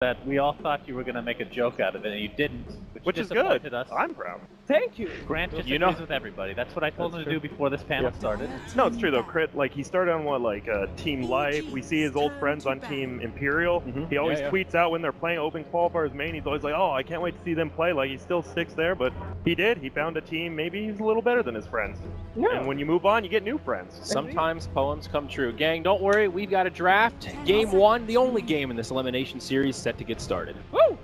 that we all thought you were going to make a joke out of it, and you didn't, which is disappointed good. us. I'm proud. Thank you. Grant just agrees with everybody. That's what I told him to do before this panel started. No, it's true though. Crit, like he started on Team Life. We see his old friends on Team Imperial. He always tweets out when they're playing Open Qualifiers main. He's always like, "Oh, I can't wait to see them play." Like he still sticks there, but he did. He found a team. Maybe he's a little better than his friends. Yeah. And when you move on, you get new friends. Sometimes poems come true. Gang, don't worry. We've got a draft. Game 1, the only game in this elimination series, set to get started. Woo!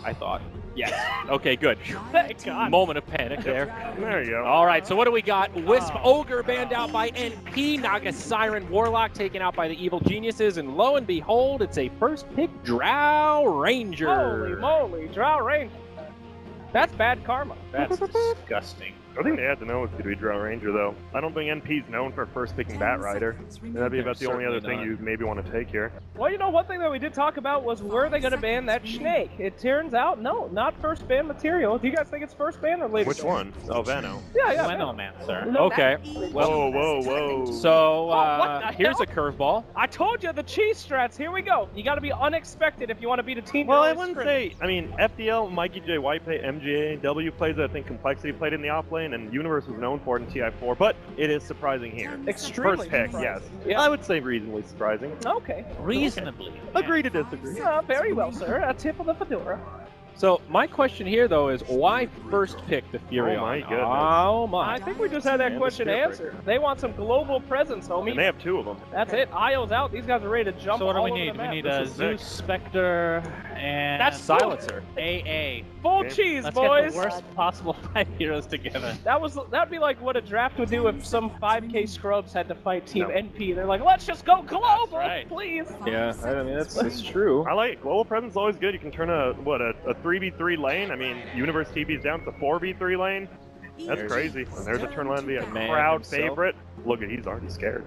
I thought. Yes. Okay, good. Thank God. Moment of panic there. There you go. All right, so what do we got? Wisp Ogre banned out by NP. Naga Siren Warlock taken out by the Evil Geniuses. And lo and behold, it's a first pick Drow Ranger. Holy moly, Drow Ranger. That's bad karma. That's disgusting. I think they had to know it's going to be Drow Ranger, though. I don't think NP's known for first picking Bat Rider. And that'd be about the only other thing you maybe want to take here. Well, you know, one thing that we did talk about was were they going to ban that snake? It turns out, no, not first ban material. Do you guys think it's first ban or later? Which one? Oh, Veno. Yeah. Venomancer. Okay. Whoa, whoa, whoa. So, what the here's hell? a curveball. I told you, the cheese strats. Here we go. You got to be unexpected if you want to beat a team. Well, I wouldn't say. I mean, FDL, Mikey J. White, MGAW plays it. I think Complexity played in the off lane, and Universe was known for it in TI4, but it is surprising here. Extremely First pick, surprising. yes. Yeah. I would say reasonably surprising. Okay. Reasonably. Agree to disagree. Very well, sir. A tip of the fedora. So, my question here, though, is why first pick the Furion? Oh, my goodness. Oh, my. I think we just had that question answered. They want some global presence, homie. And they have two of them. That's it. Io's out. These guys are ready to jump So what do all we over need? the We map. need This a is Zeus, sick. Spectre, and... That's Silencer. AA. Full Okay. cheese, Let's boys. get the worst possible 5 heroes together. That'd be like what a draft would do if some 5K scrubs had to fight Team No. NP. They're like, let's just go global, right. please. Yeah, I mean, that's true. I like it. Global presence is always good. You can turn a 3v3 lane. I mean, Universe TV's down to 4v3 lane. That's crazy. And there's a turn lane to be a Man crowd himself. favorite. Look at, he's already scared.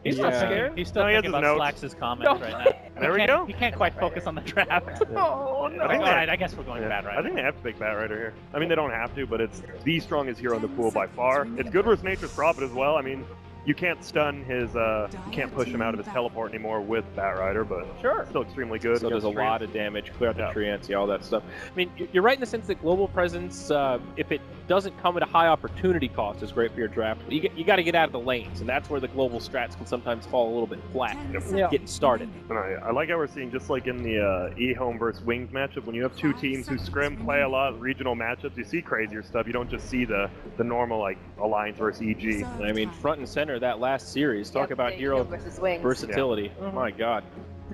He's not Yeah. scared. He's still No, he has thinking his about notes. Slax's comments No. right now. There we go. He can't quite focus on the draft. Oh, no. I think Alright, I guess we're going bad, right? I think they have to pick Bat Rider here. I mean, they don't have to, but it's the strongest hero in the pool by far. It's good versus Nature's Prophet as well. I mean, you can't stun his, you can't push him out of his teleport anymore with Bat Rider, but Sure. still extremely good. So there's a against lot of damage, clear out the Yeah. treants, all that stuff. I mean, you're right in the sense that global presence, if it doesn't come at a high opportunity cost, is great for your draft. But you got to get out of the lanes, and that's where the global strats can sometimes fall a little bit flat. Yeah. Getting started. And I like how we're seeing, just like in the E-Home versus Wings matchup, when you have two teams who scrim, play a lot of regional matchups, you see crazier stuff. You don't just see the normal, like, Alliance versus EG. I mean, front and center that last series. Talk about hero versus wings. versatility. Yeah. My God.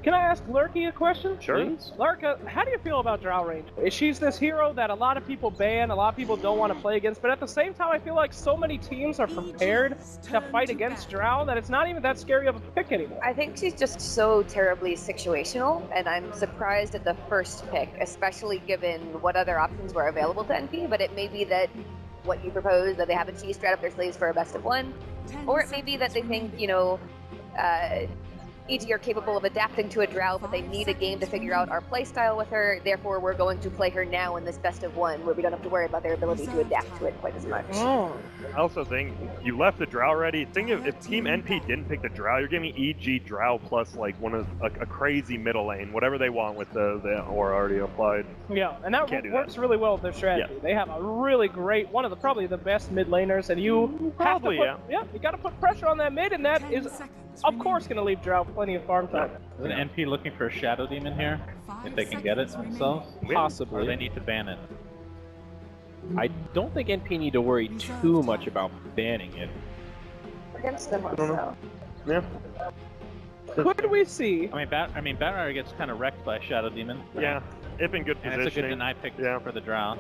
Can I ask Lurky a question? Sure. Please. Lurka, how do you feel about Drow Ranger? She's this hero that a lot of people ban, a lot of people don't want to play against, but at the same time, I feel like so many teams are prepared to fight against Drow that it's not even that scary of a pick anymore. I think she's just so terribly situational, and I'm surprised at the first pick, especially given what other options were available to NP, but it may be that what you propose, that they have a cheese strat up their sleeves for a best of one, or it may be that they think, EG are capable of adapting to a Drow, but they need a game to figure out our playstyle with her, therefore we're going to play her now in this best of one, where we don't have to worry about their ability to adapt to it quite as much. Oh. I also think you left the Drow ready. Think if Team NP didn't pick the Drow, you're giving EG Drow plus like one of a crazy middle lane, whatever they want with the aura already applied. Yeah, and that Can't do works really well with their strategy. Yeah. They have a really great, probably the best mid laners, and you Probably, have to put, you got to put pressure on that mid, and that is, of course, going to leave Drow plenty of farm time. Is an NP looking for a Shadow Demon here? If they can get it themselves? Possibly. Or they need to ban it? I don't think NP need to worry too much about banning it. Against them don't know. also. Yeah. Could we see? I mean, Bat Rider gets kind of wrecked by Shadow Demon. Yeah. If in good And positioning. it's a good deny pick Yeah. for the Drow.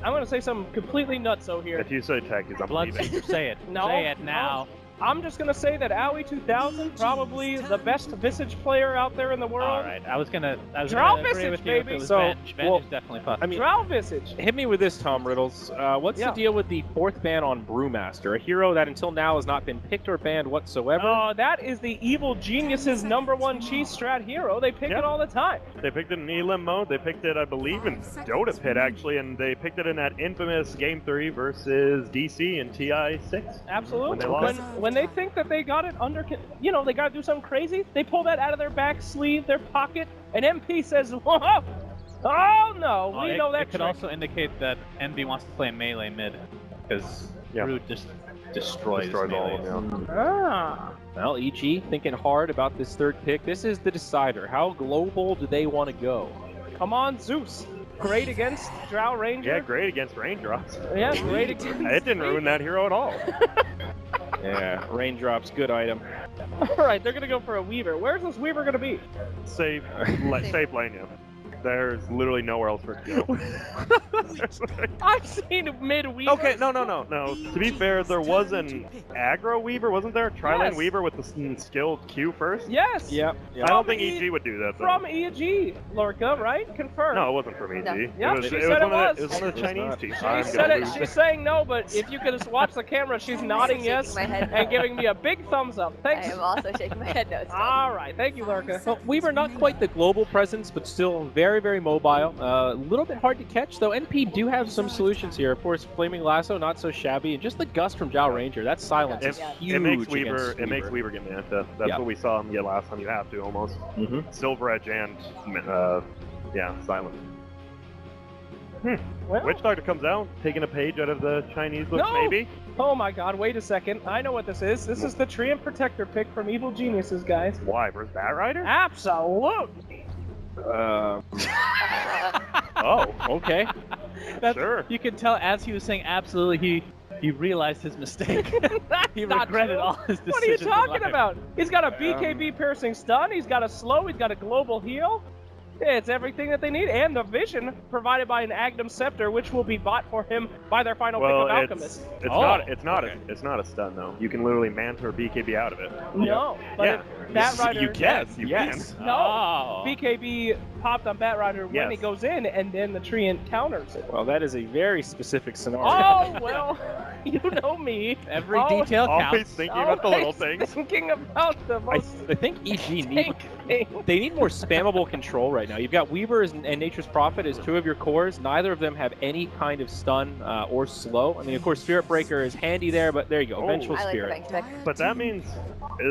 I'm going to say something completely nutso here. If you say Techies, I'm Blood, leaving. say it. No, Say it now. I'm just going to say that Owie 2000, probably the best Visage player out there in the world. All right, I was gonna Drow agree Visage, with you if baby. it was So, Venge. Venge well, is definitely possible. I mean, Drow Visage. hit me with this, Tom Riddles. What's Yeah. the deal with the fourth ban on Brewmaster, a hero that until now has not been picked or banned whatsoever? That is the Evil Geniuses' #1 cheese strat hero. They pick Yeah. it all the time. They picked it in Elim mode. They picked it, I believe, in Dota Pit, actually, and they picked it in that infamous Game 3 versus DC in TI6. Absolutely. When they lost. When when they think that they got it under, you know, they got to do something crazy, they pull that out of their back sleeve, their pocket, and MP says, whoa! Oh no, we know that It could also indicate that NB wants to play melee mid, because Rude just destroys all melee. of them. Well, EG thinking hard about this third pick. This is the decider. How global do they want to go? Come on, Zeus. Great against Drow Ranger. Yeah, great against raindrops. Yeah, great against... It didn't ruin that hero at all. Yeah, raindrops, good item. Alright, they're gonna go for a Weaver. Where's this Weaver gonna be? Safe lane, yeah. There's literally nowhere else for it to go. I've seen mid-Weaver. Okay, no. To be fair, there was an aggro Weaver, wasn't there? Tri-lane Weaver with the skilled Q first? Yes. Yep. I don't think EG would do that, though. From EG, Lorca, right? Confirmed. No, it wasn't from EG. No. It Yep, was, she it said was it one of the Chinese teams. She said it. She's saying no, but if you could just watch the camera, she's nodding yes my head. and giving me a big thumbs up. I Thanks. am also shaking my head no. All right, thank you, Lorca. Well, Weaver not quite the global presence, but still very, very mobile. A little bit hard to catch, though. NP do have some solutions here. Of course, Flaming Lasso, not so shabby, and just the gust from Drow Ranger. That silence is huge. It makes against Weaver get Manta. That's what we saw him get last time. You have to almost. Silver Edge and silence. Well, Witch Doctor comes out, taking a page out of the Chinese book, No! maybe. oh my God! Wait a second. I know what this is. This is the Treant Protector pick from Evil Geniuses, guys. Why? Versus Bat Rider? Absolutely. Oh, Okay. sure. You can tell as he was saying absolutely, he realized his mistake. He Not regretted true. all his decisions. What are you in talking life. about? He's got a BKB piercing stun. He's got a slow. He's got a global heal. It's everything that they need, and the vision provided by an Agnum Scepter, which will be bought for him by their final pick of Alchemist. It's not a stun though. You can literally Manta or BKB out of it. No, but if Bat Rider. You can. No, Oh. BKB popped on Bat Rider when Yes. he goes in, and then the Treant counters it. Well, that is a very specific scenario. Oh well, you know me. Every Always- detail Always counts. thinking about the little Always things. Thinking about the I most think EG need thing. they need more spammable control right now. You've got Weaver and Nature's Prophet as two of your cores. Neither of them have any kind of stun or slow. I mean, of course, Spirit Breaker is handy there, but there you go, Vengeful I like the Spirit. Venge pick. But that means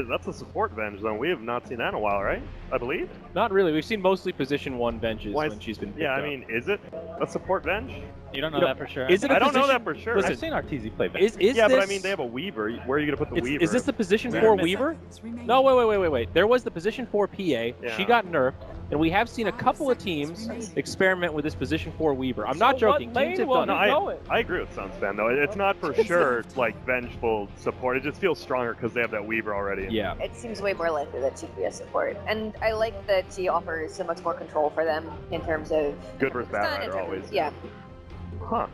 that's a support Venge zone. We have not seen that in a while, right? I believe. Not really. We've seen mostly position 1 Venges Why- when she's been picked Yeah, I up. mean, is it a support Venge? You don't know No, that for sure. is it a I don't know position- that for sure. Listen, I've seen RTZ play back. Is Yeah, this, but I mean, they have a Weaver. Where are you gonna put the Weaver? Is this the position We're 4 missing. Weaver? No, wait. There was the position 4 PA. Yeah. She got nerfed, and we have seen a couple of teams experiment with this position 4 Weaver. I'm not So what joking. lane Teams have will done he it. go in? I agree with Sunspan though. It's not for sure like vengeful support. It just feels stronger because they have that Weaver already. Yeah. It seems way more likely that she'd be a support. And I like that she offers so much more control for them in terms of... Good versus Bat stun, in Rider terms of- always. Yeah, Huh.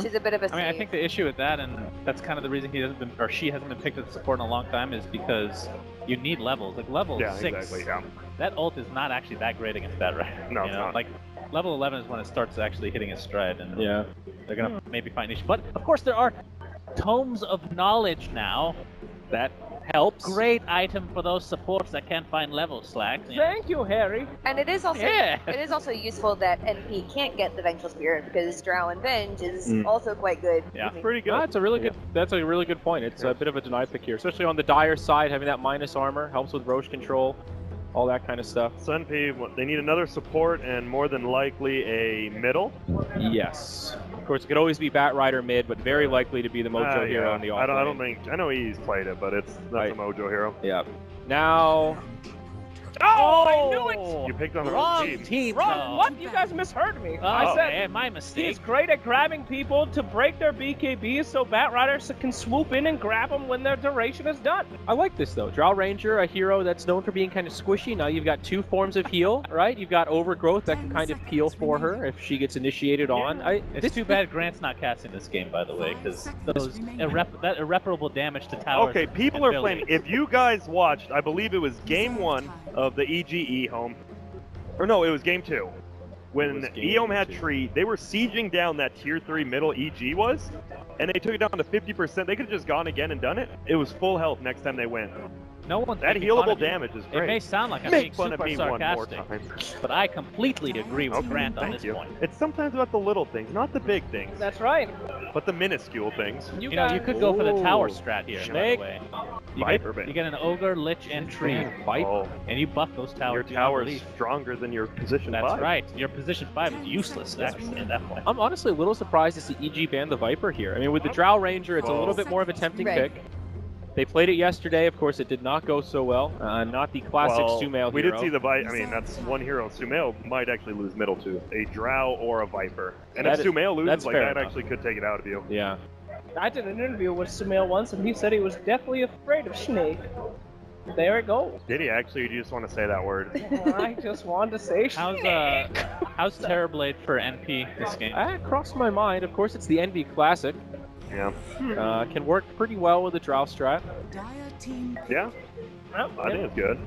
she's a bit of a I mean, I save. think the issue with that, and that's kind of the reason he hasn't been, or she hasn't been picked as support in a long time, is because you need levels. Like level Yeah, 6, exactly. Yeah. that ult is not actually that great against that, right? No, you it's know? not. Like level 11 is when it starts actually hitting its stride, and Yeah. they're gonna maybe find niche. But of course, there are tomes of knowledge now. That helps. Great item for those supports that can't find level slack. You know? Thank you, Harry. And it is also Yeah. it is also useful that NP can't get the Vengeful Spirit because Drow and Venge is also quite good. Yeah. I mean, Pretty good. No, that's a really good. That's a really good point. It's a bit of a deny pick here, especially on the Dire side. Having that minus armor helps with Roche control, all that kind of stuff. Sun P, they need another support and more than likely a middle. Yes. Of course, it could always be Bat Rider mid, but very likely to be the Mojo hero in the off I don't think. I know he's played it, but that's Right. a Mojo hero. Yeah. Now. Oh, I knew it! You picked on the Wrong team. team. Wrong. though. What? You guys misheard me. Oh, I said man, my he's mistake. great at grabbing people to break their BKBs so Bat Riders can swoop in and grab them when their duration is done. I like this though. Drow Ranger, a hero that's known for being kind of squishy. Now you've got 2 forms of heal, right? You've got Overgrowth that can kind of peel for her if she gets initiated on. It's too bad Grant's not casting this game, by the way, because that irreparable damage to towers. Okay, people and are buildings. playing. If you guys watched, I believe it was game 1 of the EGE home. Or no, it was game 2. When EOM had Tree, they were sieging down that tier 3 middle EG was, and they took it down to 50%. They could have just gone again and done it. It was full health next time they went. No one's That making fun healable of you. damage is It great. may sound like I'm being Make fun of super me one more sarcastic, time. but I completely agree with Okay, Grant on thank this you. point. It's sometimes about the little things, not the big things. That's right. but the minuscule things. You know, you could go for the tower strat here, by the Snake. way. Viper, You get an ogre, lich, and tree. Oh, And you buff those towers. your beyond tower is belief. stronger than your position That's 5. right. Your position 5 is useless, actually, at that point. I'm honestly a little surprised to see EG ban the Viper here. I mean, with the Drow Ranger, it's a little bit more of a tempting Right. pick. They played it yesterday. Of course, it did not go so well. Not the classic Well, Sumail we hero. did see the I mean, that's one hero Sumail might actually lose middle to. A Drow or a Viper. And That if is- Sumail that's loses, like fair that enough. actually could take it out of you. Yeah. I did an interview with Sumail once, and he said he was deathly afraid of Snake. There it goes. Did he actually, or do you just want to say that word? I just wanted to say Snake. How's Terrorblade for NP this game? That crossed my mind. Of course, it's the Envy Classic. Yeah. Can work pretty well with the Drow strat. Yeah, Oh, I think it's good.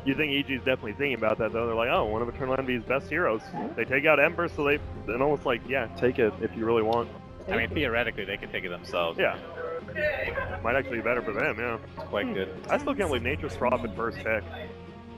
You think EG's definitely thinking about that, though. They're like, oh, one of Eternal Envy's best heroes. They take out Ember, so they're almost like, yeah, take it if you really want. I mean, theoretically, they could take it themselves. Yeah. Might actually be better for them, yeah. It's quite good. I still can't believe Nature's Prophet first pick.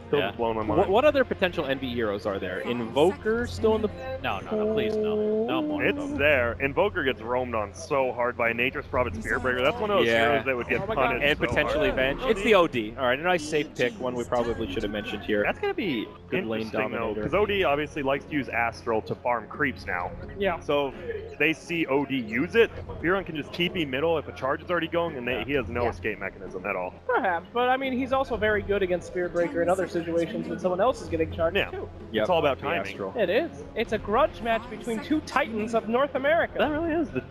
Still Yeah. just blowing my mind. What other potential Envy heroes are there? Invoker still in the... No, please, no. No more. It's there. Invoker gets roamed on so hard by Nature's Prophet Spearbreaker. That's one of those Yeah. heroes that would get Oh my God. punished And so potentially hard. Venge. It's the OD. All right, a nice safe pick. One we probably should have mentioned here. That's going to be Good lane interesting, though, dominator. because OD obviously likes to use Astral to farm creeps now. Yeah. So if they see OD use it, Viren can just TP middle if a charge is already going, and he has no Yeah. escape mechanism at all. Perhaps, but I mean, he's also very good against Spearbreaker in other situations when someone else is getting charged Yeah. too. Yep. It's all about The timing. Astral. It is. It's a grudge match between two titans of North America. That really is the...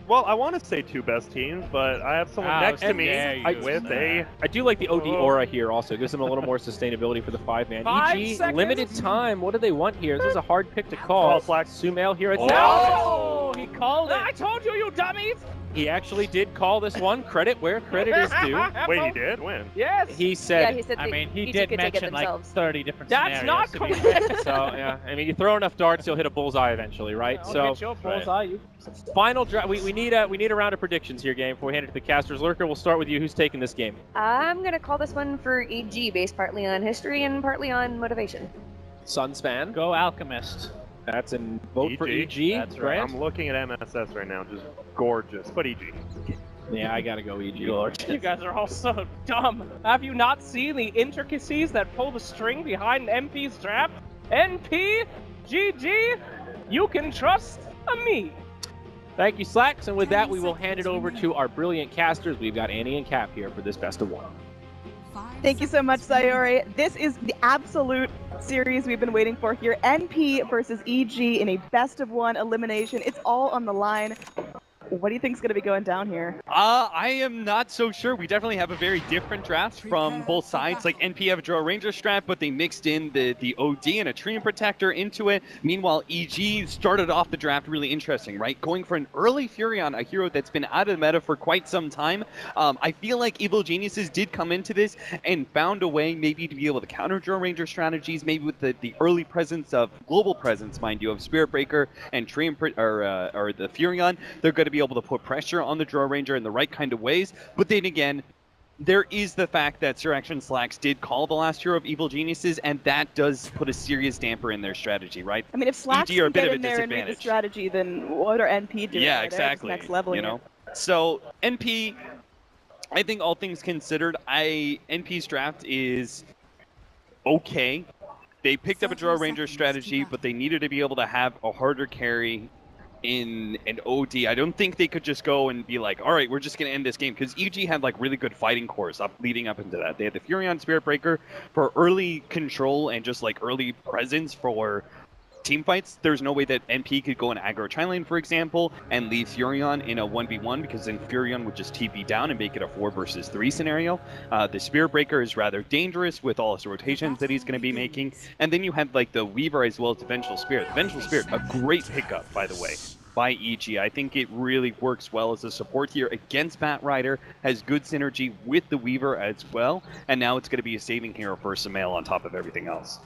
Well, I want to say two best teams, but I have someone How next to me dare you with say a... I do like the OD Oh. aura here also. Gives them a little more sustainability for the 5-man. 5 EG, seconds? limited time. What do they want here? This is a hard pick to call. Oh, Slack. Sumail here at Oh. No! He called it. I told you, you dummies! He actually did call this one. Credit where credit is due. Wait, he did? When? Yes. He Yeah, said... he said I the mean, he EG did could take it mention like themselves. 30 different That's scenarios. not to be correct. fair. So, yeah, I mean, you throw enough darts, you'll hit a bullseye eventually, right? I'll So, get your bullseye, you. final draft. We need a round of predictions here, game, before we hand it to the casters. Lurker, we'll start with you. Who's taking this game? I'm gonna call this one for EG, based partly on history and partly on motivation. Suns fan. Go Alchemist. That's a vote for EG. That's right. Grant? I'm looking at MSS right now, just gorgeous. But EG. Yeah, I gotta go EG. You guys are all so dumb. Have you not seen the intricacies that pull the string behind MP's draft? NP, GG, you can trust me. Thank you, Slacks. And with that, we will hand it over to our brilliant casters. We've got Annie and Cap here for this best of one. Thank you so much, Sayori. This is the absolute series we've been waiting for here. NP versus EG in a best of one elimination. It's all on the line. What do you think is going to be going down here? I am not so sure. We definitely have a very different draft from both sides. Like NP have a Draw Ranger strat, but they mixed in the OD and a Treant Protector into it. Meanwhile, EG started off the draft really interesting, right? Going for an early Furion, a hero that's been out of the meta for quite some time. I feel like Evil Geniuses did come into this and found a way maybe to be able to counter Draw Ranger strategies, maybe with the early presence of global presence, mind you, of Spirit Breaker and Treant or the Furion. They're going to be able to put pressure on the Draw Ranger in the right kind of ways. But then again, there is the fact that Sir Action Slacks did call the last hero of Evil Geniuses, and that does put a serious damper in their strategy, right? I mean, if Slacks EG are a can bit get of in a there and read the disadvantage. strategy, then what are NP doing? Yeah, right? They're at this exactly. Next level you here. know, so NP, I think all things considered, NP's draft is okay. They picked up a Draw Ranger strategy, but they needed to be able to have a harder carry in an OD. I don't think they could just go and be like, all right, we're just going to end this game, because EG had like really good fighting cores leading up into that. They had the Furion Spirit Breaker for early control and just like early presence for team fights. There's no way that NP could go and aggro Tri-Lane, for example, and leave Furion in a 1v1, because then Furion would just TP down and make it a 4 versus 3 scenario. The Spirit Breaker is rather dangerous with all his rotations that he's going to be making. And then you have like the Weaver as well as the Vengeful Spirit. The Vengeful Spirit, a great pickup, by the way, by EG. I think it really works well as a support here against Bat Rider, has good synergy with the Weaver as well, and now it's going to be a saving hero for Sumail on top of everything else.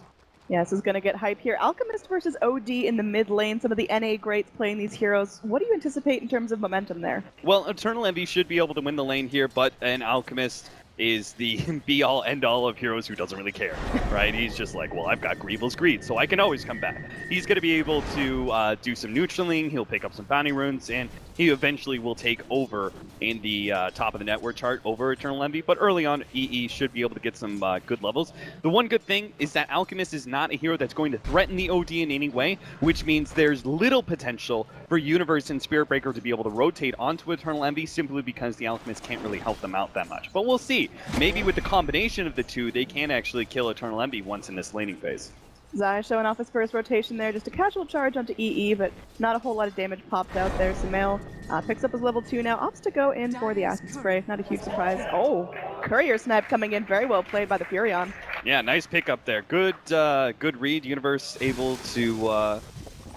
Yeah, this is going to get hype here. Alchemist versus OD in the mid lane. Some of the NA greats playing these heroes. What do you anticipate in terms of momentum there? Well, Eternal Envy should be able to win the lane here, but an Alchemist is the be-all, end-all of heroes who doesn't really care, right? He's just like, well, I've got Greevil's Greed, so I can always come back. He's going to be able to do some neutraling, he'll pick up some bounty runes, and he eventually will take over in the top of the network chart over Eternal Envy, but early on, EE should be able to get some good levels. The one good thing is that Alchemist is not a hero that's going to threaten the OD in any way, which means there's little potential for Universe and Spirit Breaker to be able to rotate onto Eternal Envy simply because the Alchemist can't really help them out that much. But we'll see. Maybe with the combination of the two, they can actually kill Eternal Envy once in this laning phase. Zai showing off his first rotation there, just a casual charge onto EE, but not a whole lot of damage popped out there. Sumail picks up his level 2 now, opts to go in for the Acid Spray. Not a huge surprise. Oh, Courier Snipe coming in, very well played by the Furion. Yeah, nice pickup there. Good read. Universe able to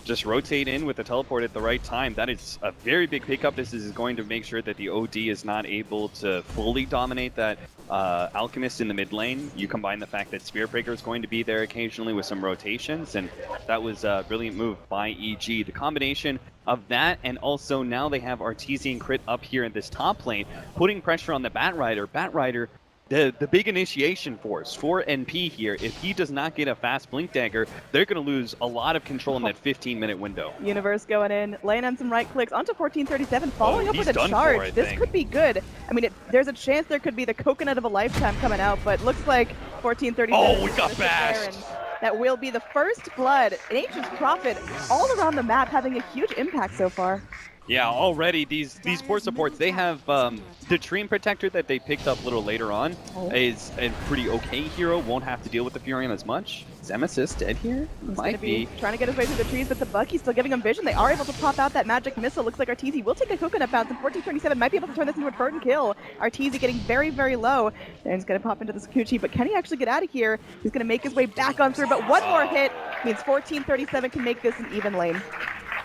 just rotate in with the teleport at the right time. That is a very big pickup. This is going to make sure that the OD is not able to fully dominate that Alchemist in the mid lane. You combine the fact that Spirit Breaker is going to be there occasionally with some rotations, and that was a brilliant move by EG. The combination of that, and also now they have Artesian Crit up here in this top lane, putting pressure on the Batrider. Batrider, the big initiation force for NP here. If he does not get a fast Blink Dagger, they're going to lose a lot of control in that 15-minute window. Universe going in, laying on some right clicks onto 1437, following up with a charge. This could be good. I mean, there's a chance there could be the coconut of a lifetime coming out, but looks like 1437. Oh, we got bashed. That will be the first blood. An Ancient's Prophet all around the map, having a huge impact so far. Yeah, already these poor supports, they have the Dream Protector that they picked up a little later on is a pretty okay hero, won't have to deal with the Furion as much. Is Emesis dead here? Might be. Trying to get his way through the trees, but the Bucky's still giving him vision. They are able to pop out that magic missile. Looks like Arteezy will take a coconut bounce, and 1427 might be able to turn this into a burden kill. Arteezy getting very, very low. And he's going to pop into the Sakuchi, but can he actually get out of here? He's going to make his way back on through, but one more hit means 1437 can make this an even lane.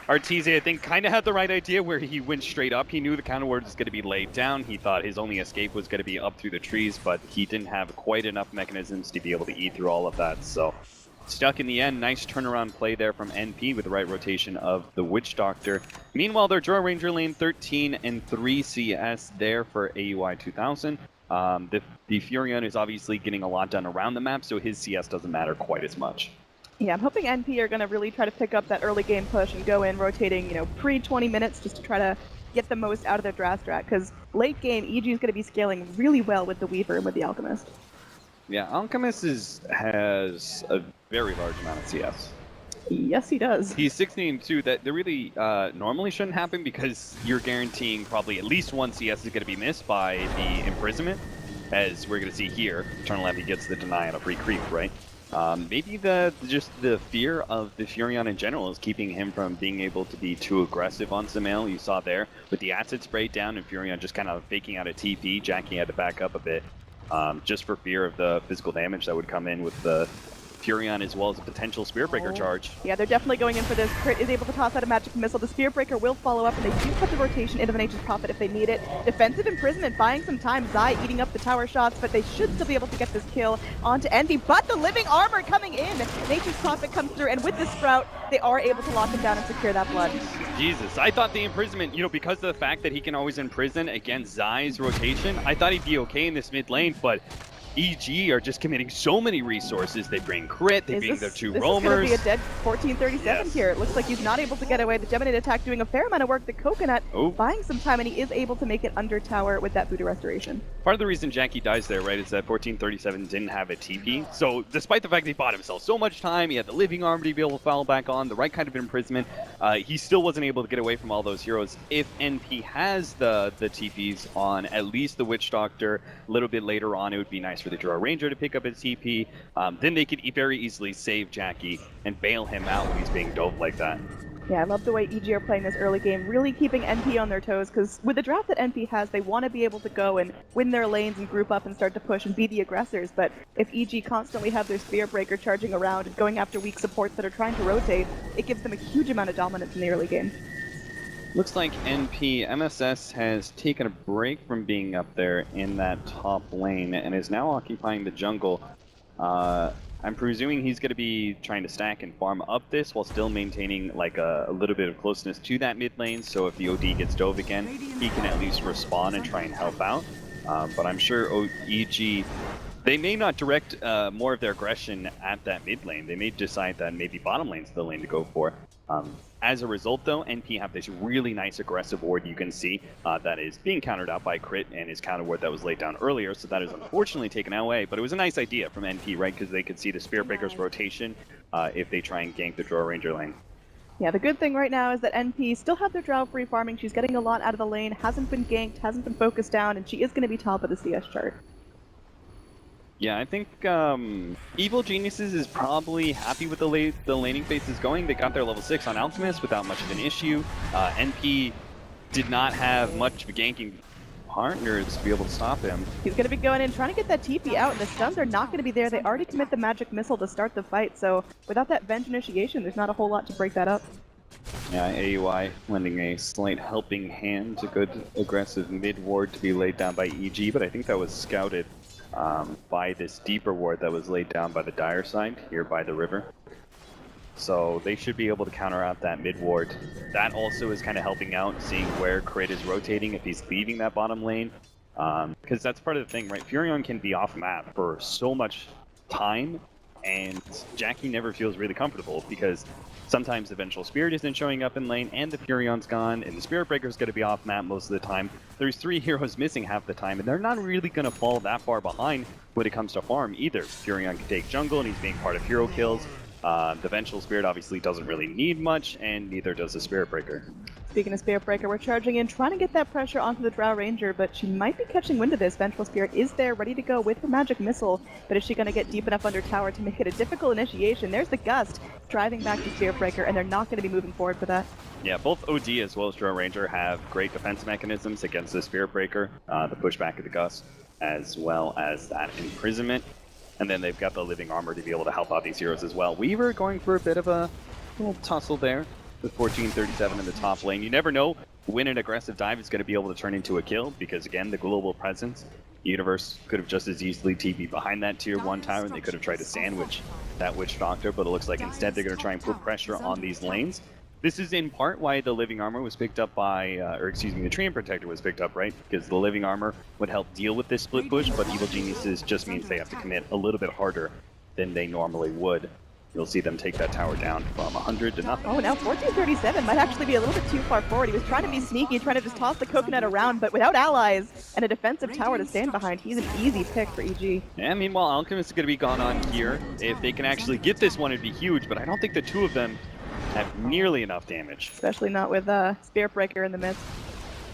Arteezy, I think, kind of had the right idea where he went straight up. He knew the counter ward was going to be laid down. He thought his only escape was going to be up through the trees, but he didn't have quite enough mechanisms to be able to eat through all of that. So, stuck in the end. Nice turnaround play there from NP with the right rotation of the Witch Doctor. Meanwhile, their Draw Ranger lane 13 and 3 CS there for AUI 2000. The Furion is obviously getting a lot done around the map, so his CS doesn't matter quite as much. Yeah, I'm hoping NP are going to really try to pick up that early game push and go in rotating, pre-20 minutes just to try to get the most out of their draft strat, because late game, EG is going to be scaling really well with the Weaver and with the Alchemist. Yeah, Alchemist has a very large amount of CS. Yes, he does. He's 16-2. That really normally shouldn't happen because you're guaranteeing probably at least one CS is going to be missed by the Imprisonment, as we're going to see here. Eternal Envy gets the deny on a free creep, right? Maybe just the fear of the Furion in general is keeping him from being able to be too aggressive on Sumail. You saw there with the Acid Spray down and Furion just kind of faking out a TP. Jackie had to back up a bit just for fear of the physical damage that would come in with the Furion as well as a potential Spirit Breaker charge. Yeah, they're definitely going in for this. Crit is able to toss out a magic missile. The Spirit Breaker will follow up, and they do put the rotation into the Nature's Prophet if they need it. Defensive Imprisonment buying some time. Zai eating up the tower shots, but they should still be able to get this kill onto Envy. But the Living Armor coming in. Nature's Prophet comes through, and with the Sprout, they are able to lock him down and secure that blood. Jesus, I thought the Imprisonment, because of the fact that he can always imprison against Zai's rotation, I thought he'd be okay in this mid lane, but EG are just committing so many resources. They bring crit, they bring their two roamers. This is going to be a dead 1437 here. It looks like he's not able to get away. The Geminate attack doing a fair amount of work. The Coconut buying some time, and he is able to make it under tower with that Voodoo Restoration. Part of the reason Jackie dies there, right, is that 1437 didn't have a TP. So despite the fact that he bought himself so much time, he had the Living Armor to be able to follow back on, the right kind of imprisonment, he still wasn't able to get away from all those heroes. If NP has the TPs on at least the Witch Doctor, a little bit later on, it would be nice for the Draw Ranger to pick up his TP. Then they could very easily save Jackie and bail him out when he's being doped like that. Yeah, I love the way EG are playing this early game, really keeping NP on their toes, because with the draft that NP has, they want to be able to go and win their lanes and group up and start to push and be the aggressors, but if EG constantly have their Spirit Breaker charging around and going after weak supports that are trying to rotate, it gives them a huge amount of dominance in the early game. Looks like MSS has taken a break from being up there in that top lane and is now occupying the jungle. I'm presuming he's going to be trying to stack and farm up this while still maintaining like a little bit of closeness to that mid lane, so if the OD gets dove again, he can at least respawn and try and help out. But I'm sure EG, they may not direct more of their aggression at that mid lane. They may decide that maybe bottom lane's the lane to go for. As a result, though, NP have this really nice aggressive ward you can see that is being countered out by Crit and his counter ward that was laid down earlier, so that is unfortunately taken away. But it was a nice idea from NP, right? Because they could see the Spirit Breaker's rotation if they try and gank the Drow Ranger lane. Yeah, the good thing right now is that NP still have their Drow free farming. She's getting a lot out of the lane, hasn't been ganked, hasn't been focused down, and she is going to be top of the CS chart. Yeah, I think Evil Geniuses is probably happy with the laning phase is going. They got their level 6 on Alchemist without much of an issue. NP did not have much of a ganking partners to be able to stop him. He's going to be going in, trying to get that TP out, and the stuns are not going to be there. They already commit the magic missile to start the fight, so without that Venge initiation, there's not a whole lot to break that up. Yeah, AUI lending a slight helping hand, a good aggressive mid ward to be laid down by EG, but I think that was scouted by this deeper ward that was laid down by the Dire side here by the river. So they should be able to counter out that mid ward. That also is kind of helping out, seeing where Crit is rotating, if he's leaving that bottom lane. Because that's part of the thing, right? Furion can be off map for so much time, and Jackie never feels really comfortable because sometimes the Vengeful Spirit isn't showing up in lane, and the Furion's gone, and the Spirit Breaker's going to be off map most of the time. There's 3 heroes missing half the time, and they're not really going to fall that far behind when it comes to farm either. Furion can take jungle, and he's being part of hero kills. The Vengeful Spirit obviously doesn't really need much, and neither does the Spirit Breaker. Speaking of Spirit Breaker, we're charging in, trying to get that pressure onto the Drow Ranger, but she might be catching wind of this. Vengeful Spirit is there, ready to go with her magic missile, but is she going to get deep enough under tower to make it a difficult initiation? There's the Gust driving back to Spirit Breaker, and they're not going to be moving forward for that. Yeah, both OD as well as Drow Ranger have great defense mechanisms against the Spirit Breaker, the pushback of the Gust, as well as that imprisonment. And then they've got the living armor to be able to help out these heroes as well. Weaver going for a bit of a little tussle there with 1437 in the top lane. You never know when an aggressive dive is going to be able to turn into a kill, because again, the global presence, the universe could have just as easily TP'd behind that tier 1 tower, and they could have tried to sandwich that Witch Doctor, but it looks like instead they're going to try and put pressure on these lanes. This is in part why the living armor was picked up by, the Treant Protector was picked up, right? Because the living armor would help deal with this split push, but Evil Geniuses just means they have to commit a little bit harder than they normally would. You'll see them take that tower down from 100 to nothing. Oh, now 1437 might actually be a little bit too far forward. He was trying to be sneaky, trying to just toss the coconut around, but without allies and a defensive tower to stand behind, he's an easy pick for EG. Yeah, meanwhile, Alchemist is going to be gone on here. If they can actually get this one, it'd be huge, but I don't think the two of them have nearly enough damage. Especially not with Spirit Breaker in the midst.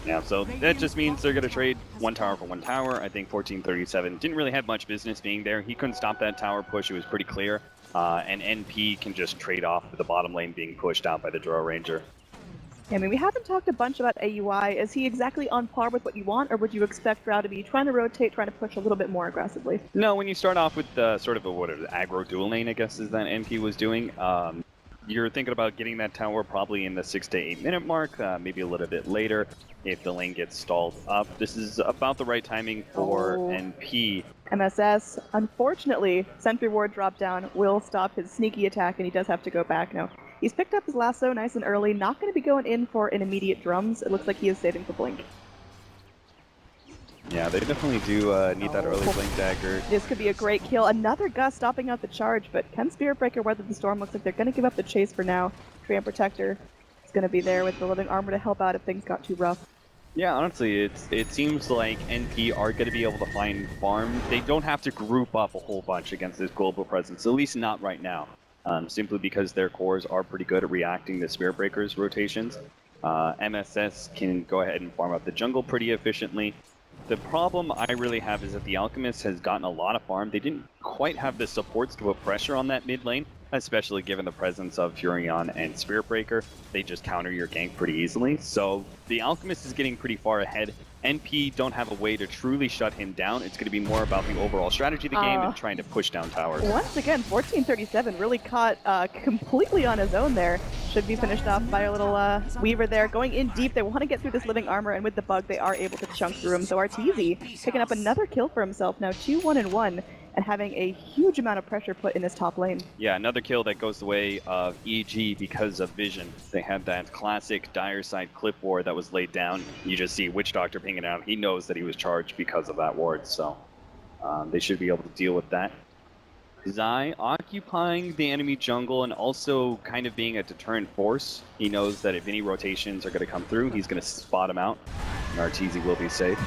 Yeah, so that just means they're going to trade 1 tower for 1 tower. I think 1437 didn't really have much business being there. He couldn't stop that tower push. It was pretty clear. And NP can just trade off with the bottom lane being pushed out by the Drow Ranger. I mean, we haven't talked a bunch about AUI. Is he exactly on par with what you want, or would you expect Drow to be trying to rotate, trying to push a little bit more aggressively? No, when you start off with sort of a aggro dual lane, I guess, is that NP was doing. You're thinking about getting that tower probably in the 6 to 8 minute mark, maybe a little bit later if the lane gets stalled up. This is about the right timing for NP. MSS, unfortunately, Sentry Ward drop down will stop his sneaky attack, and he does have to go back now. He's picked up his lasso nice and early, not going to be going in for an immediate drums. It looks like he is saving for Blink. Yeah, they definitely do need that early Blink Dagger. This could be a great kill. Another Gust stopping out the charge, but can Spirit Breaker weather the storm? Looks like they're going to give up the chase for now. Treant Protector is going to be there with the living armor to help out if things got too rough. Yeah, honestly, it seems like NP are going to be able to find farm. They don't have to group up a whole bunch against this global presence, at least not right now. Simply because their cores are pretty good at reacting to Spirit Breaker's rotations. MSS can go ahead and farm up the jungle pretty efficiently. The problem I really have is that the Alchemist has gotten a lot of farm. They didn't quite have the supports to put pressure on that mid lane, especially given the presence of Furion and Spirit Breaker. They just counter your gank pretty easily. So the Alchemist is getting pretty far ahead. NP don't have a way to truly shut him down. It's going to be more about the overall strategy of the game and trying to push down towers. Once again, 1437 really caught completely on his own there. Should be finished off by our little Weaver there. Going in deep, they want to get through this living armor, and with the bug, they are able to chunk through him. So Arteezy picking up another kill for himself. Now 2-1-1. and having a huge amount of pressure put in this top lane. Yeah, another kill that goes the way of EG because of vision. They had that classic dire side clip ward that was laid down. You just see Witch Doctor pinging out. He knows that he was charged because of that ward, so they should be able to deal with that. Zai occupying the enemy jungle and also kind of being a deterrent force. He knows that if any rotations are going to come through, he's going to spot them out. And Arteezy will be safe.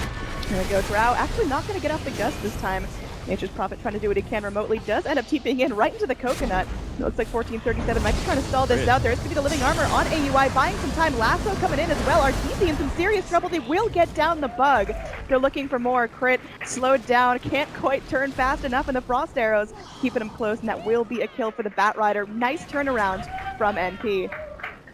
There we go. Drow actually not going to get off the gust this time. Nature's Prophet trying to do what he can remotely. Does end up TPing in right into the coconut. It looks like 1437 might be trying to stall this out. There is going to be the living armor on AUI, buying some time. Lasso coming in as well. Arteezy in some serious trouble. They will get down the bug. They're looking for more. Crit slowed down. Can't quite turn fast enough, and the frost arrows keeping him close, and that will be a kill for the Bat Rider. Nice turnaround from NP.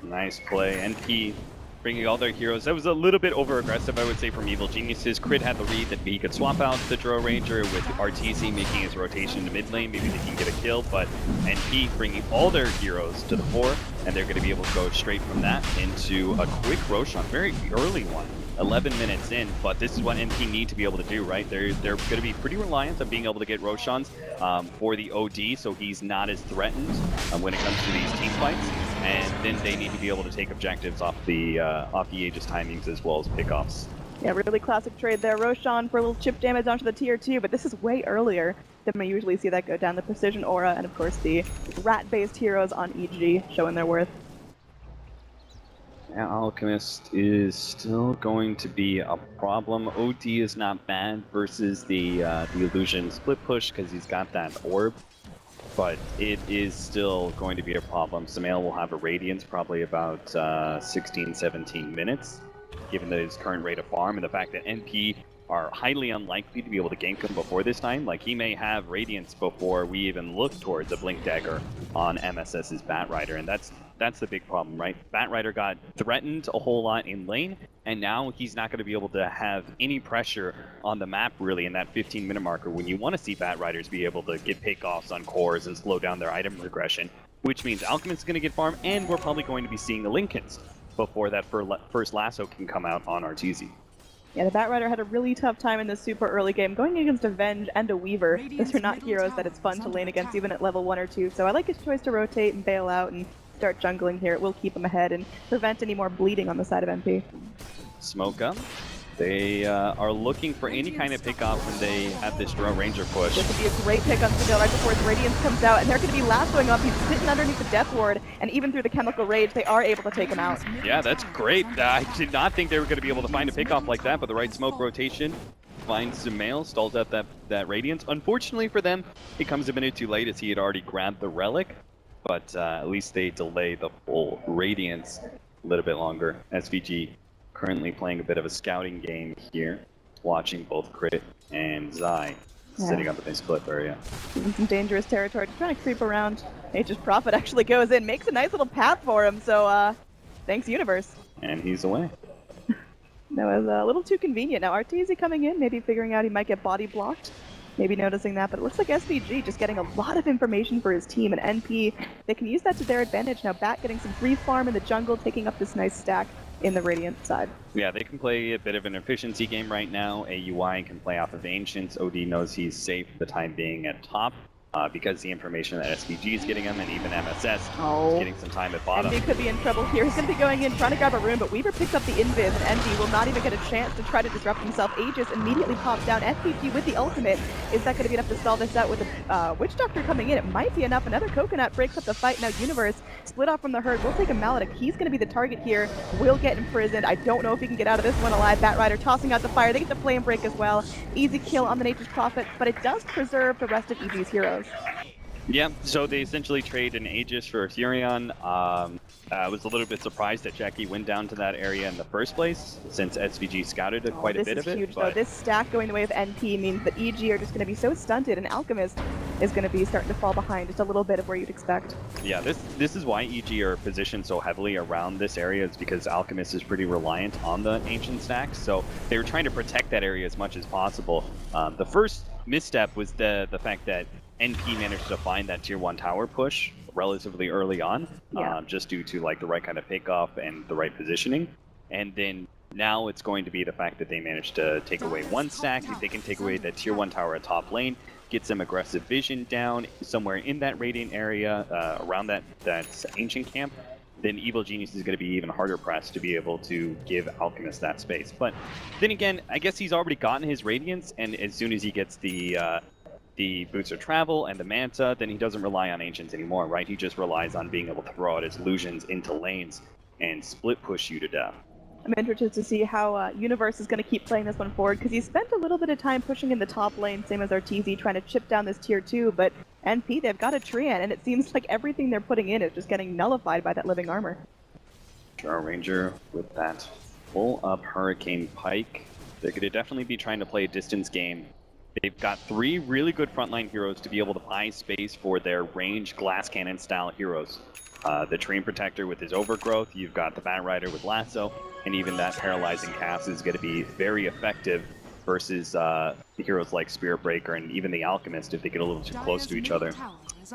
Nice play. NP bringing all their heroes. That was a little bit over aggressive, I would say, from Evil Geniuses. Crit had the read that he could swap out the Drow Ranger with Arteezy making his rotation to mid lane. Maybe they can get a kill, but NP bringing all their heroes to the fore, and they're going to be able to go straight from that into a quick Roshan, very early one. 11 minutes in, but this is what NP need to be able to do, right? They're going to be pretty reliant on being able to get Roshans for the OD, so he's not as threatened when it comes to these team fights. And then they need to be able to take objectives off the Aegis timings as well as pickoffs. Yeah, really classic trade there. Roshan for a little chip damage onto the tier 2, but this is way earlier than we usually see that go down. The Precision Aura and, of course, the rat-based heroes on EG showing their worth. Yeah, Alchemist is still going to be a problem. OD is not bad versus the Illusion split push because he's got that orb, but it is still going to be a problem. Samael will have a Radiance probably about 16, 17 minutes, given that his current rate of farm and the fact that NP are highly unlikely to be able to gank him before this time. Like, he may have Radiance before we even look towards a Blink Dagger on MSS's Bat Rider, and that's the big problem, right? Bat Rider got threatened a whole lot in lane, and now he's not going to be able to have any pressure on the map, really, in that 15-minute marker when you want to see Bat Riders be able to get pickoffs on cores and slow down their item regression, which means Alchemist is going to get farm, and we're probably going to be seeing the Lincolns before that first lasso can come out on Arteezy. Yeah, the Bat Rider had a really tough time in this super early game, going against Avenge and a Weaver. Those are not heroes that it's fun to lane against, even at level 1 or 2, so I like his choice to rotate and bail out and start jungling here. It will keep him ahead and prevent any more bleeding on the side of MP. Smoke up. They are looking for any kind of pickoff when they have this Drow Ranger push. This would be a great pick on Succes right before his Radiance comes out, and they're going to be lassoing up. He's sitting underneath the Death Ward, and even through the Chemical Rage, they are able to take him out. Yeah, that's great. I did not think they were going to be able to find a pickoff like that, but the right smoke rotation finds Samael, stalls out that Radiance. Unfortunately for them, it comes a minute too late as he had already grabbed the Relic, but at least they delay the full Radiance a little bit longer. SVG currently playing a bit of a scouting game here, watching both Crit and Zai sitting up in this cliff area. In some dangerous territory, just trying to creep around. Nature's Prophet actually goes in, makes a nice little path for him, so thanks Universe. And he's away. That was a little too convenient. Now Arteezy coming in, maybe figuring out he might get body blocked. Maybe noticing that, but it looks like SVG just getting a lot of information for his team, and NP, they can use that to their advantage. Now Bat getting some free farm in the jungle, taking up this nice stack in the Radiant side. Yeah, they can play a bit of an efficiency game right now. AUI can play off of Ancients. OD knows he's safe for the time being at top. Because the information that SVG is getting him, and even MSS is getting some time at bottom. Envy could be in trouble here. He's going to be going in, trying to grab a rune, but Weaver picks up the invis, and Envy will not even get a chance to try to disrupt himself. Aegis immediately pops down. SVG with the ultimate. Is that going to be enough to stall this out with a Witch Doctor coming in? It might be enough. Another Coconut breaks up the fight. Now Universe split off from the herd. We'll take a Maledict. He's going to be the target here. Will get imprisoned. I don't know if he can get out of this one alive. Bat Rider tossing out the fire. They get the flame break as well. Easy kill on the Nature's Prophet, but it does preserve the rest of EG's heroes. Yeah, so they essentially trade an Aegis for a Furion. I was a little bit surprised that Jackie went down to that area in the first place, since SVG scouted quite a bit of it. This is huge, though. This stack going the way of NP means that EG are just going to be so stunted, and Alchemist is going to be starting to fall behind just a little bit of where you'd expect. Yeah, this is why EG are positioned so heavily around this area, is because Alchemist is pretty reliant on the Ancient stacks, so they were trying to protect that area as much as possible. The first misstep was the fact that NP managed to find that tier 1 tower push relatively early on, just due to like the right kind of pickoff and the right positioning. And then Now it's going to be the fact that they managed to take away one stack. If they can take away that tier 1 tower at top lane, get some aggressive vision down somewhere in that Radiant area, around that ancient camp, then Evil Genius is going to be even harder pressed to be able to give Alchemist that space. But then again, I guess he's already gotten his Radiance, and as soon as he gets the Boots of Travel and the Manta, then he doesn't rely on Ancients anymore, right? He just relies on being able to throw out his illusions into lanes and split push you to death. I'm interested to see how Universe is going to keep playing this one forward, because he spent a little bit of time pushing in the top lane, same as RTZ, trying to chip down this tier 2, but NP, they've got a Treant, and it seems like everything they're putting in is just getting nullified by that living armor. Drow Ranger with that full up Hurricane Pike. They're going to definitely be trying to play a distance game. They've got 3 really good frontline heroes to be able to buy space for their ranged glass cannon style heroes. The Treant Protector with his Overgrowth, you've got the Bat Rider with Lasso, and even that Paralyzing Cast is going to be very effective versus the heroes like Spirit Breaker and even the Alchemist if they get a little too close to each other.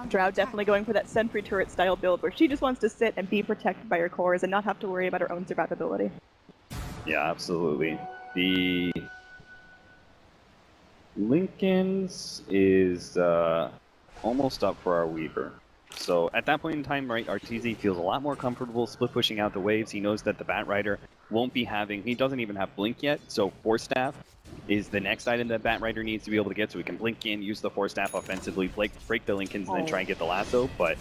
Drow definitely going for that Sentry Turret style build where she just wants to sit and be protected by her cores and not have to worry about her own survivability. Yeah, absolutely. The Lincoln's is almost up for our Weaver. So at that point in time, right, RTZ feels a lot more comfortable split pushing out the waves. He knows that the Bat Rider won't be having, he doesn't even have Blink yet, so Force Staff is the next item that Bat Rider needs to be able to get, so he can blink in, use the Force Staff offensively, break the Lincolns, and then try and get the Lasso, but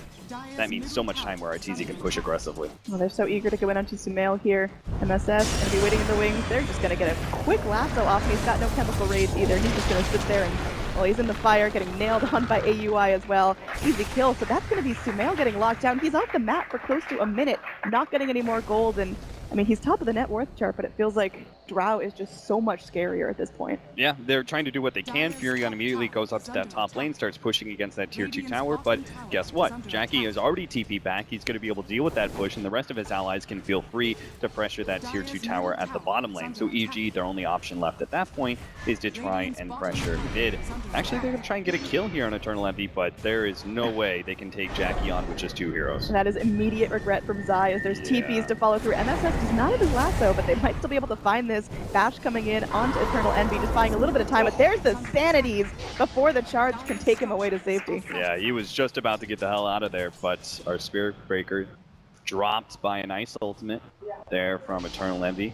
that means so much time where RTZ can push aggressively. Well, they're so eager to go in onto Sumail here. MSS going to be waiting in the wings. They're just going to get a quick Lasso off him. He's got no chemical raids either. He's just going to sit there and, well, he's in the fire, getting nailed on by AUI as well. Easy kill, so that's going to be Sumail getting locked down. He's off the map for close to a minute, not getting any more gold, and I mean, he's top of the net worth chart, but it feels like Drow is just so much scarier at this point. Yeah, they're trying to do what they can. Furion immediately goes up to that top lane, starts pushing against that tier 2 tower, but guess what? Jackie is already TP back. He's going to be able to deal with that push, and the rest of his allies can feel free to pressure that tier 2 tower at the bottom lane. So EG, their only option left at that point is to try and pressure mid. Actually, they're going to try and get a kill here on Eternal Envy, but there is no way they can take Jackie on with just 2 heroes. And that is immediate regret from Zai as there's TPs to follow through. MSS does not have his Lasso, but they might still be able to find this. Bash coming in onto Eternal Envy, just buying a little bit of time, but there's the Sanities before the charge can take him away to safety. Yeah, he was just about to get the hell out of there, but our Spirit Breaker dropped by a nice ultimate there from Eternal Envy.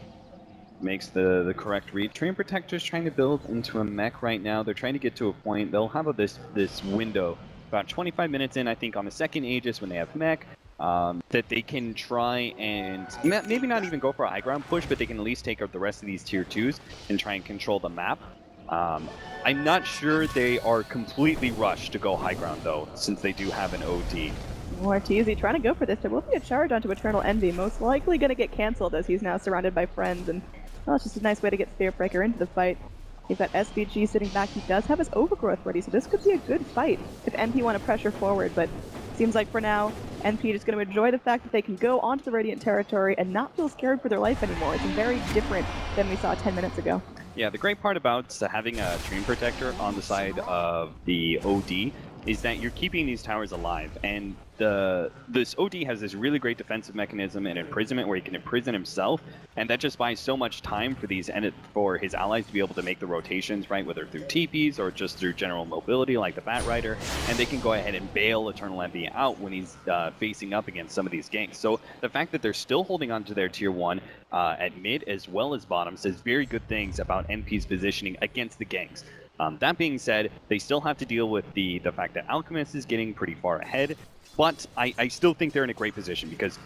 Makes the correct read. Treant Protector's trying to build into a mech right now. They're trying to get to a point. They'll have this window about 25 minutes in, I think, on the second Aegis when they have mech. That they can try and maybe not even go for a high ground push, but they can at least take out the rest of these tier 2s and try and control the map. I'm not sure they are completely rushed to go high ground though, since they do have an OD. RTZ trying to go for this. There will be a charge onto Eternal Envy, most likely going to get cancelled as he's now surrounded by friends, and well, it's just a nice way to get Spirit Breaker into the fight. He's got SVG sitting back. He does have his Overgrowth ready, so this could be a good fight if NP want to pressure forward, but seems like for now, NP just going to enjoy the fact that they can go onto the Radiant territory and not feel scared for their life anymore. It's very different than we saw 10 minutes ago. Yeah, the great part about having a Treant Protector on the side of the OD is that you're keeping these towers alive, and this OD has this really great defensive mechanism and imprisonment where he can imprison himself, and that just buys so much time for for his allies to be able to make the rotations, right, whether through TPs or just through general mobility like the Bat Rider, and they can go ahead and bail Eternal Envy out when he's facing up against some of these ganks. So the fact that they're still holding on to their tier 1 at mid as well as bottom says very good things about NP's positioning against the ganks. That being said, they still have to deal with the fact that Alchemist is getting pretty far ahead, but I still think they're in a great position because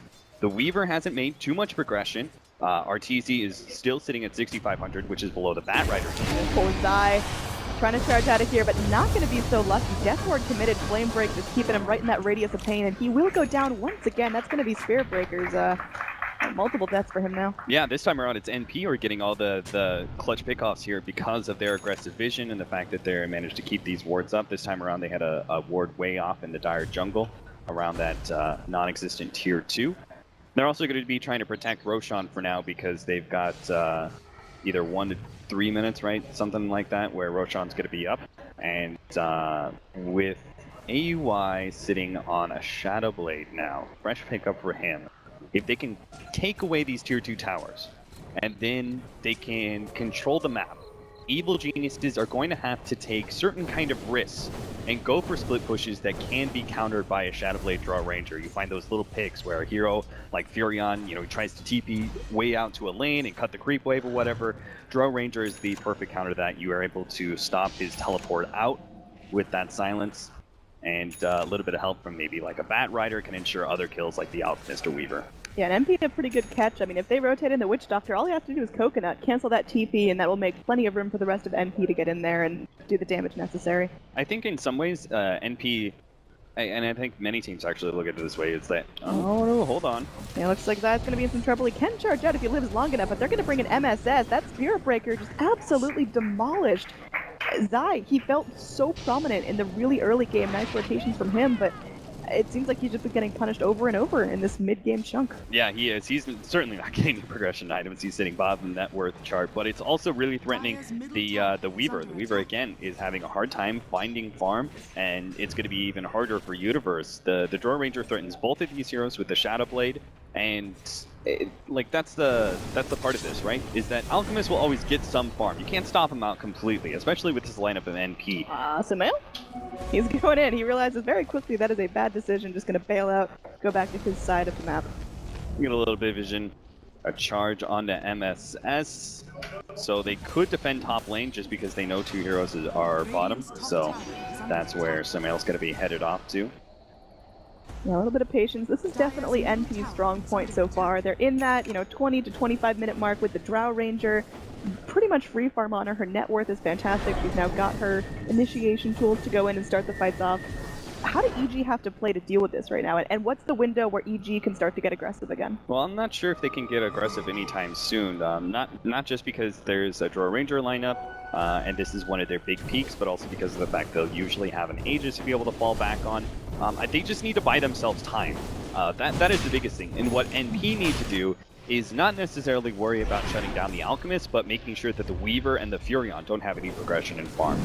the Weaver hasn't made too much progression. RTZ is still sitting at 6,500, which is below the Bat Rider. Poor Zai trying to charge out of here, but not going to be so lucky. Death Ward committed, Flame Break just keeping him right in that radius of pain, and he will go down once again. That's going to be Spirit Breaker's multiple deaths for him now. Yeah, this time around it's NP who are getting all the clutch pickoffs here because of their aggressive vision and the fact that they managed to keep these wards up. This time around they had a ward way off in the dire jungle around that non-existent tier 2. They're also going to be trying to protect Roshan for now because they've got either 1 to 3 minutes, right? Something like that, where Roshan's going to be up. And with AUI sitting on a Shadow Blade now, fresh pickup for him. If they can take away these tier 2 towers and then they can control the map. Evil geniuses are going to have to take certain kind of risks and go for split pushes that can be countered by a Shadowblade Draw Ranger. You find those little picks where a hero like Furion, he tries to TP way out to a lane and cut the creep wave or whatever. Draw Ranger is the perfect counter to that. You are able to stop his teleport out with that silence, and a little bit of help from maybe like a Bat Rider can ensure other kills like the Alchemist or Weaver. Yeah, and MP a pretty good catch. I mean, if they rotate in the Witch Doctor, all you have to do is Coconut, cancel that TP, and that will make plenty of room for the rest of NP to get in there and do the damage necessary. I think in some ways, NP, and I think many teams actually look at it this way, is that, oh no, hold on. Yeah, looks like Zai's going to be in some trouble. He can charge out if he lives long enough, but they're going to bring an MSS. That Spirit Breaker just absolutely demolished Zai. He felt so prominent in the really early game. Nice rotations from him, but it seems like he's just been getting punished over and over in this mid-game chunk. Yeah, he is. He's certainly not getting progression items. He's sitting bottom net worth chart, but it's also really threatening the Weaver. The Weaver, again, is having a hard time finding farm, and it's going to be even harder for Universe. The Draw Ranger threatens both of these heroes with the Shadowblade, and that's the part of this, right? Is that Alchemist will always get some farm. You can't stop him out completely, especially with this lineup of NP. Sumail? He's going in. He realizes very quickly that is a bad decision. Just going to bail out, go back to his side of the map. We get a little bit of vision. A charge onto MSS. So they could defend top lane just because they know two heroes are bottom. So that's where Sumail's going to be headed off to. Yeah, a little bit of patience. This is definitely NP's strong point so far. They're in that, 20 to 25 minute mark with the Drow Ranger. Pretty much free farm on her. Her net worth is fantastic. She's now got her initiation tools to go in and start the fights off. How do EG have to play to deal with this right now? And what's the window where EG can start to get aggressive again? Well, I'm not sure if they can get aggressive anytime soon. Not just because there's a Draw Ranger lineup, and this is one of their big peaks, but also because of the fact they'll usually have an Aegis to be able to fall back on. They just need to buy themselves time. That is the biggest thing. And what NP need to do is not necessarily worry about shutting down the Alchemist, but making sure that the Weaver and the Furion don't have any progression in farm.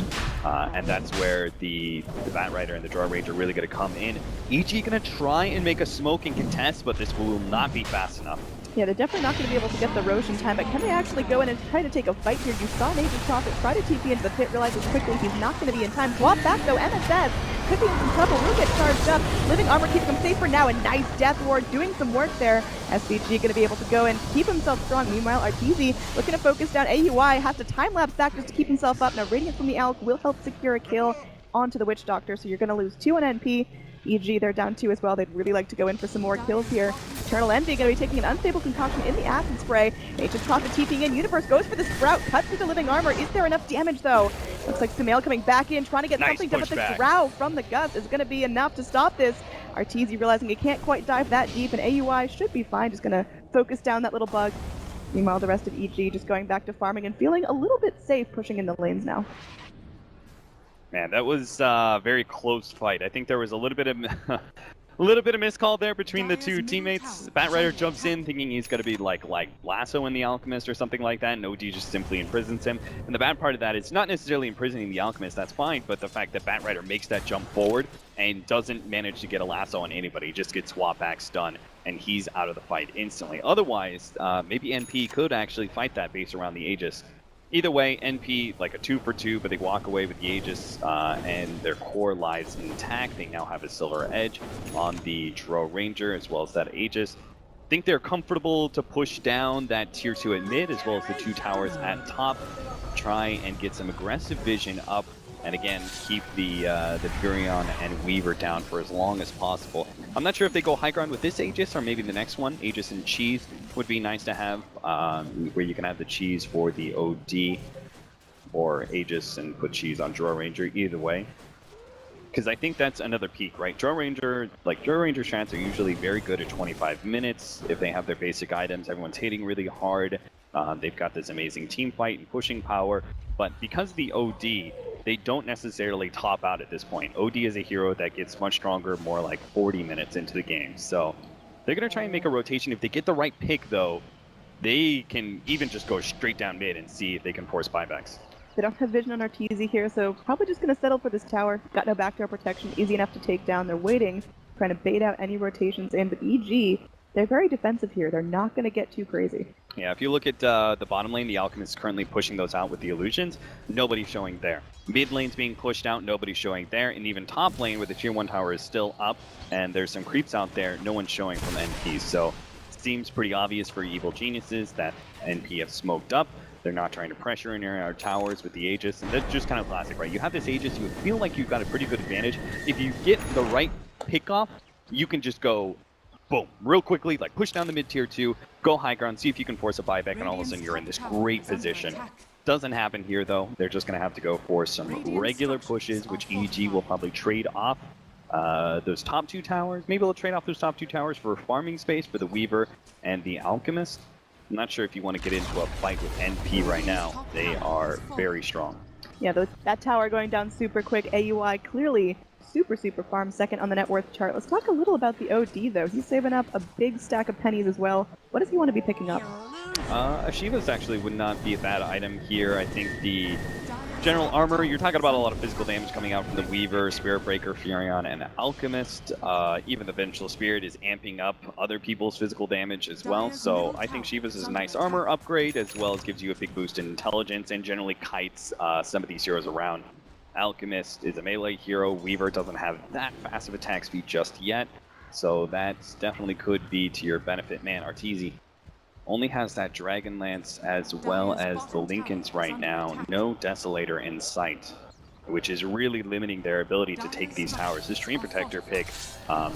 And that's where the Bat Rider and the Draw Ranger are really going to come in. EG going to try and make a smoke and contest, but this will not be fast enough. Yeah, they're definitely not going to be able to get the Roche in time, but can they actually go in and try to take a fight here? You saw Nature's Prophet try to TP into the pit, realizes quickly he's not going to be in time. Swap back though, MSS could be in some trouble, will get charged up. Living Armor keeps him safe for now, a nice Death Ward doing some work there. SVG going to be able to go and keep himself strong. Meanwhile, Arteezy looking to focus down AUI, has to time-lapse back just to keep himself up. Now Radiant from the Alk will help secure a kill onto the Witch Doctor, so you're going to lose 2 on NP. EG, they're down 2 as well. They'd really like to go in for some more kills here. Eternal Envy going to be taking an unstable concoction in the Acid Spray. Nature's Prophet TPing in. Universe goes for the Sprout, cuts through the Living Armor. Is there enough damage though? Looks like Sumail coming back in, trying to get something done, but the Drow from the Gus is going to be enough to stop this. Arteezy realizing he can't quite dive that deep, and AUI should be fine. Just going to focus down that little bug. Meanwhile, the rest of EG just going back to farming and feeling a little bit safe pushing in the lanes now. Man, that was a very close fight. I think there was a little bit of miscall there between the two teammates. Bat Rider jumps in thinking he's going to be like lassoing the Alchemist or something like that, and OD just simply imprisons him. And the bad part of that is not necessarily imprisoning the Alchemist, that's fine, but the fact that Bat Rider makes that jump forward and doesn't manage to get a lasso on anybody, just gets swap back stun, and he's out of the fight instantly. Otherwise, maybe NP could actually fight that base around the Aegis. Either way, NP, like a 2 for 2, but they walk away with the Aegis, and their core lies intact. They now have a silver edge on the Draw Ranger, as well as that Aegis. I think they're comfortable to push down that tier 2 at mid, as well as the 2 towers at top. Try and get some aggressive vision up, and again, keep the Furion and Weaver down for as long as possible. I'm not sure if they go high ground with this Aegis or maybe the next one. Aegis and Cheese would be nice to have, where you can have the Cheese for the OD, or Aegis and put Cheese on Draw Ranger, either way. Because I think that's another peak, right? Draw Ranger strats are usually very good at 25 minutes. If they have their basic items, everyone's hitting really hard. They've got this amazing team fight and pushing power. But because of the OD, they don't necessarily top out at this point. OD is a hero that gets much stronger more like 40 minutes into the game. So they're going to try and make a rotation. If they get the right pick, though, they can even just go straight down mid and see if they can force buybacks. They don't have vision on Arteezy here, so probably just going to settle for this tower. Got no backdoor protection, easy enough to take down. They're waiting, trying to bait out any rotations in, but EG, they're very defensive here. They're not going to get too crazy. Yeah, if you look at the bottom lane, the Alchemist is currently pushing those out with the illusions. Nobody's showing there. Mid lane's being pushed out, nobody's showing there. And even top lane, where the tier 1 tower is still up, and there's some creeps out there, no one's showing from NP. So seems pretty obvious for Evil Geniuses that NP have smoked up. They're not trying to pressure in our towers with the Aegis, and that's just kind of classic, right? You have this Aegis, you feel like you've got a pretty good advantage. If you get the right pick-off, you can just go boom, real quickly, like push down the mid tier 2, go high ground, see if you can force a buyback, and all of a sudden you're in this great position. Doesn't happen here though. They're just going to have to go for some regular pushes, which EG will probably trade off those top 2 towers. Maybe they'll trade off those top 2 towers for farming space for the Weaver and the Alchemist. I'm not sure if you want to get into a fight with NP right now. They are very strong. Yeah, that tower going down super quick. AUI clearly super farm, second on the net worth chart. Let's talk a little about the OD though. He's saving up a big stack of pennies as well. What does he want to be picking up? Ashivas actually would not be a bad item here. I think the general armor, you're talking about a lot of physical damage coming out from the Weaver, Spirit Breaker, Furion, and Alchemist. Even the Vengeful Spirit is amping up other people's physical damage as well. So I think Shivas is a nice armor upgrade, as well as gives you a big boost in intelligence and generally kites some of these heroes around. Alchemist is a melee hero. Weaver doesn't have that fast of attack speed just yet, so that definitely could be to your benefit. Man, Arteezy only has that Dragon Lance as well as the Lincolns right now. No Desolator in sight, which is really limiting their ability to take these towers. This Dream Protector pick,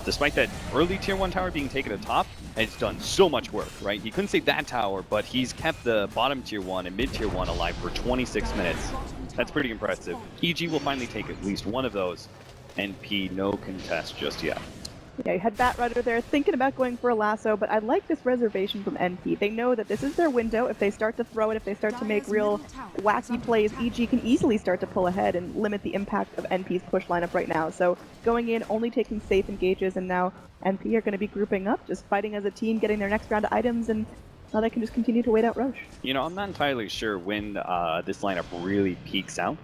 despite that early tier 1 tower being taken at the top, has done so much work, right? He couldn't save that tower, but he's kept the bottom tier 1 and mid tier 1 alive for 26 minutes. That's pretty impressive. EG will finally take at least one of those. NP, no contest just yet. Yeah, you had Batrider there thinking about going for a lasso, but I like this reservation from NP. They know that this is their window. If they start to throw it, if they start to make real wacky plays, EG can easily start to pull ahead and limit the impact of NP's push lineup right now. So going in, only taking safe engages, and now NP are going to be grouping up, just fighting as a team, getting their next round of items, and now they can just continue to wait out Roche. You know, I'm not entirely sure when this lineup really peaks out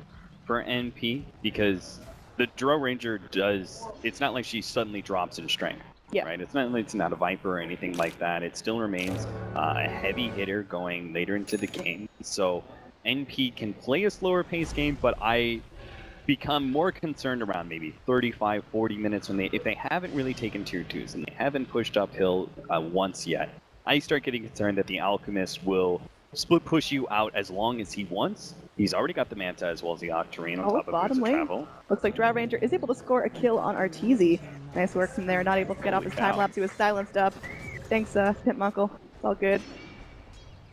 for NP, because the Drow Ranger does, it's not like she suddenly drops in strength, right? It's not a Viper or anything like that. It still remains a heavy hitter going later into the game. So NP can play a slower pace game, but I become more concerned around maybe 35, 40 minutes when if they haven't really taken tier 2s and they haven't pushed uphill once yet. I start getting concerned that the Alchemist will split push you out as long as he wants. He's already got the Manta as well as the Octarine on top of bottom Boots of lane. Travel. Looks like Drow Ranger is able to score a kill on Arteezy. Nice work from there. Not able to get off his time lapse. He was silenced up. Thanks, Pimp-Munkle. It's all good.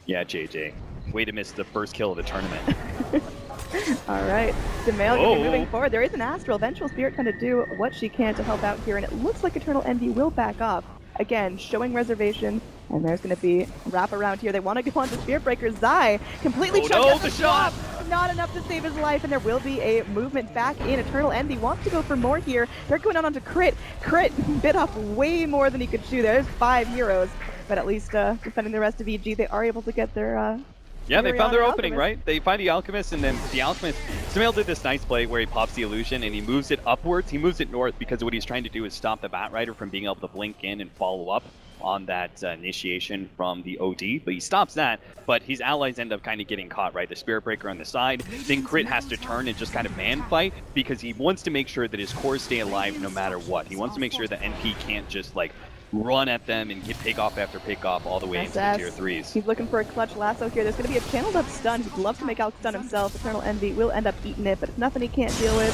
Yeah, JJ. Way to miss the first kill of the tournament. All right. Demail going to be moving forward. There is an Astral. Vengeful Spirit kind of do what she can to help out here, and it looks like Eternal Envy will back off. Again, showing reservation, and there's going to be wrap around here. They want to go on to Spirit Breaker. Zai completely chunked out the shot. Not enough to save his life, and there will be a movement back in. Eternal Envy wants to go for more here. They're going out onto Crit. Crit bit off way more than he could chew. There's 5 heroes, but at least defending the rest of EG, they are able to get their yeah, they found their opening, right? They find the Alchemist, and then the Alchemist, Sumail did this nice play where he pops the illusion and he moves it upwards. He moves it north because what he's trying to do is stop the Batrider from being able to blink in and follow up on that initiation from the OD, but he stops that, but his allies end up kind of getting caught, right? The Spirit Breaker on the side, then Crit has to turn and just kind of man fight because he wants to make sure that his cores stay alive no matter what. He wants to make sure that NP can't just like run at them and get pickoff after pickoff all the way into the tier 3s. He's looking for a clutch lasso here. There's going to be a channeled up stun. He'd love to make out stun himself. Eternal Envy will end up eating it, but it's nothing he can't deal with.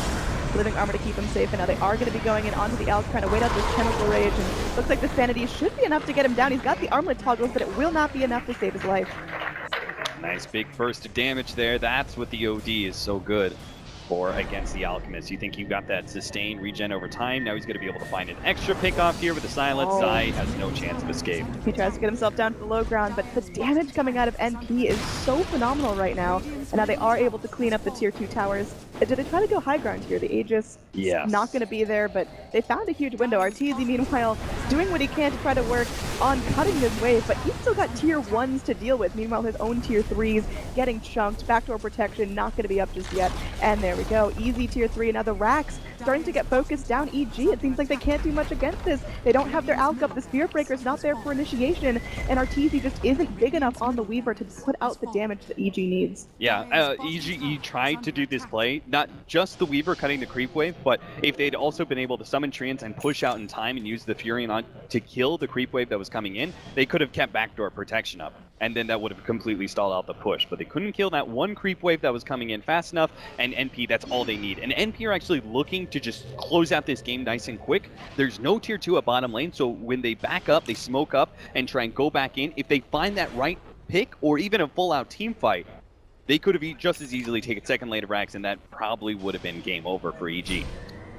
Living armor to keep him safe, and now they are going to be going in onto the Elk, trying to wait out this chemical rage, and looks like the sanity should be enough to get him down. He's got the armlet toggles, but it will not be enough to save his life. Nice big burst of damage there. That's what the OD is so good for against the Alchemist. You think you've got that sustained regen over time. Now he's going to be able to find an extra pickoff here with the silence. Zai has no chance of escape. He tries to get himself down to the low ground, but the damage coming out of NP is so phenomenal right now. And now they are able to clean up the tier 2 towers. Did they try to go high ground here? The Aegis not going to be there, but they found a huge window. Arteezy, meanwhile, doing what he can to try to work on cutting his wave, but he's still got tier 1s to deal with. Meanwhile, his own tier 3s getting chunked. Backdoor protection not going to be up just yet. And there we go. Easy tier 3. Now the Rax starting to get focused down EG. It seems like they can't do much against this. They don't have their Alcup. The Spear Breaker's not there for initiation. And Arteezy just isn't big enough on the Weaver to put out the damage that EG needs. Yeah, EGE tried to do this play, not just the Weaver cutting the creep wave, but if they'd also been able to summon Treants and push out in time and use the Furion on to kill the creep wave that was coming in, they could have kept backdoor protection up. And then that would have completely stalled out the push. But they couldn't kill that one creep wave that was coming in fast enough, and NP, that's all they need. And NP are actually looking to just close out this game nice and quick. There's no tier 2 at bottom lane, so when they back up, they smoke up and try and go back in. If they find that right pick, or even a full-out team fight, they could have just as easily taken second lane of Rax, and that probably would have been game over for EG.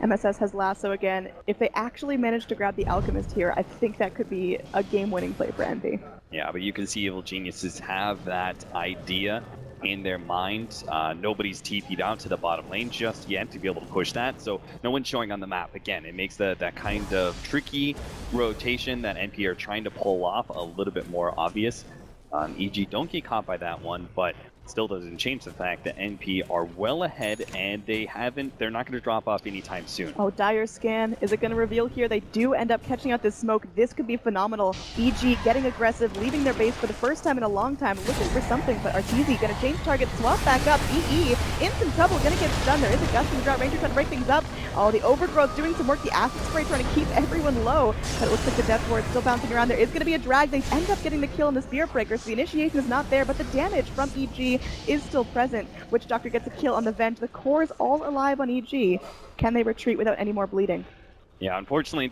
MSS has Lasso again. If they actually manage to grab the Alchemist here, I think that could be a game-winning play for NP. Yeah, but you can see Evil Geniuses have that idea in their mind. Nobody's TP'd out to the bottom lane just yet to be able to push that, so no one's showing on the map. Again, it makes that kind of tricky rotation that NP are trying to pull off a little bit more obvious. EG don't get caught by that one, but still doesn't change the fact that NP are well ahead, and they're not going to drop off anytime soon. Oh, Dire Scan, is it going to reveal here? They do end up catching out this smoke. This could be phenomenal. EG getting aggressive, leaving their base for the first time in a long time, looking for something, but Arteezy going to change target, swap back up. EE in some trouble, going to get stunned. There is a gust from the drought ranger trying to break things up. Oh, the Overgrowth doing some work. The Acid Spray trying to keep everyone low, but it looks like the Death Ward still bouncing around. There is going to be a drag. They end up getting the kill on the Spear Breaker, so the initiation is not there, but the damage from EG is still present. Witch Doctor gets a kill on the Venge. The core is all alive on EG. Can they retreat without any more bleeding? Yeah, unfortunately,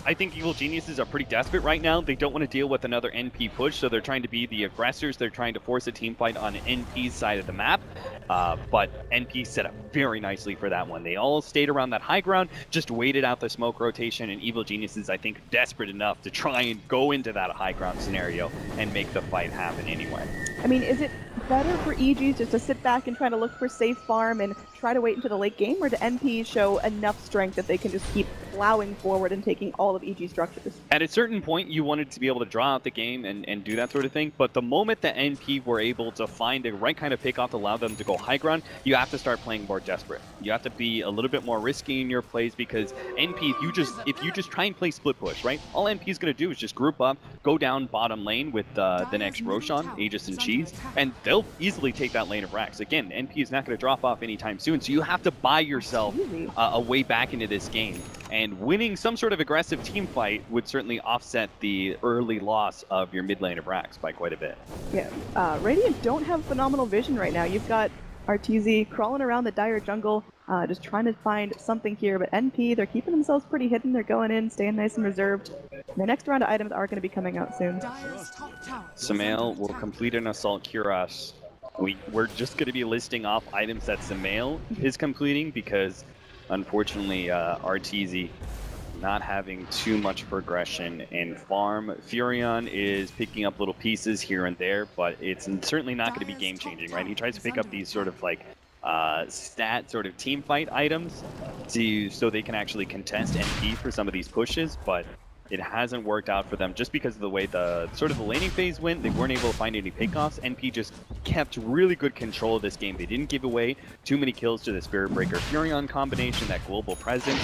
I think Evil Geniuses are pretty desperate right now. They don't want to deal with another NP push, so they're trying to be the aggressors. They're trying to force a team fight on NP's side of the map, but NP set up very nicely for that one. They all stayed around that high ground, just waited out the smoke rotation, and Evil Geniuses, I think, desperate enough to try and go into that high ground scenario and make the fight happen anyway. I mean, is it better for EG just to sit back and try to look for safe farm and try to wait until the late game, or do NP show enough strength that they can just keep plowing forward and taking all of EG structures? At a certain point, you wanted to be able to draw out the game and do that sort of thing, but the moment that NP were able to find the right kind of pickoff to allow them to go high ground, you have to start playing more desperate. You have to be a little bit more risky in your plays, because NP, if you just try and play split push, right? All NP is going to do is just group up, go down bottom lane with the next Roshan, Aegis, and Cheese, and they'll easily take that lane of Rax. Again, NP is not going to drop off anytime soon, so you have to buy yourself a way back into this game. And winning some sort of aggressive team fight would certainly offset the early loss of your mid lane of Rax by quite a bit. Yeah, Radiant don't have phenomenal vision right now. You've got Arteezy crawling around the Dire jungle, just trying to find something here, but NP, they're keeping themselves pretty hidden. They're going in, staying nice and reserved. The next round of items are going to be coming out soon. Sumail will complete an Assault Cuirass. We're just going to be listing off items that Sumail is completing, because unfortunately Arteezy not having too much progression in farm. Furion is picking up little pieces here and there, but it's certainly not going to be game changing, right? He tries to pick up these sort of like stat sort of team fight items so they can actually contest NP for some of these pushes, but it hasn't worked out for them just because of the way the laning phase went. They weren't able to find any pickoffs. NP just kept really good control of this game. They didn't give away too many kills to the Spirit Breaker Furion combination. That global presence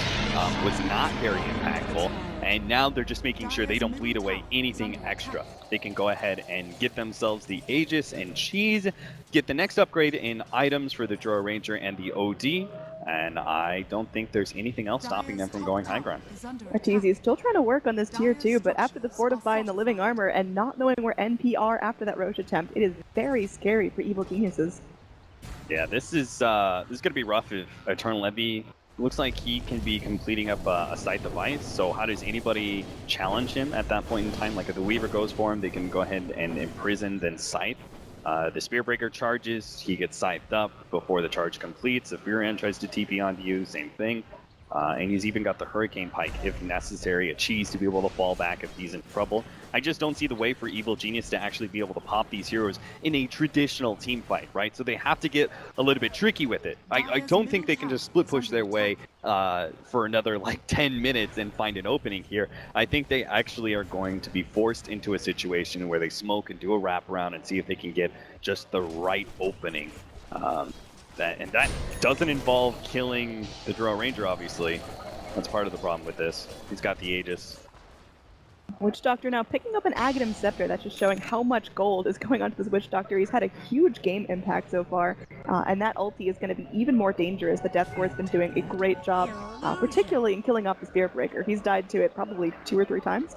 was not very impactful. And now they're just making sure they don't bleed away anything extra. They can go ahead and get themselves the Aegis and Cheese, get the next upgrade in items for the Drow Ranger and the OD, and I don't think there's anything else stopping them from going high ground. Arteezy is still trying to work on this tier 2, but after the Fortify and the Living Armor and not knowing where NP are after that Roche attempt, it is very scary for Evil Geniuses. Yeah, this is going to be rough if Eternal Levy looks like he can be completing up a Scythe device, so how does anybody challenge him at that point in time? Like if the Weaver goes for him, they can go ahead and imprison, then Scythe. The Spearbreaker charges, he gets scythed up before the charge completes. If Furion tries to TP onto you, same thing. And he's even got the Hurricane Pike if necessary, a Cheese to be able to fall back if he's in trouble. I just don't see the way for Evil Genius to actually be able to pop these heroes in a traditional team fight, right? So they have to get a little bit tricky with it. I don't think they can just split push their way for another like 10 minutes and find an opening here. I think they actually are going to be forced into a situation where they smoke and do a wraparound and see if they can get just the right opening. And that doesn't involve killing the Drow Ranger, obviously. That's part of the problem with this. He's got the Aegis. Witch Doctor now picking up an Aghanim Scepter. That's just showing how much gold is going onto this Witch Doctor. He's had a huge game impact so far, and that ulti is going to be even more dangerous. The Death Ward's been doing a great job, particularly in killing off the Spirit Breaker. He's died to it probably 2 or 3 times.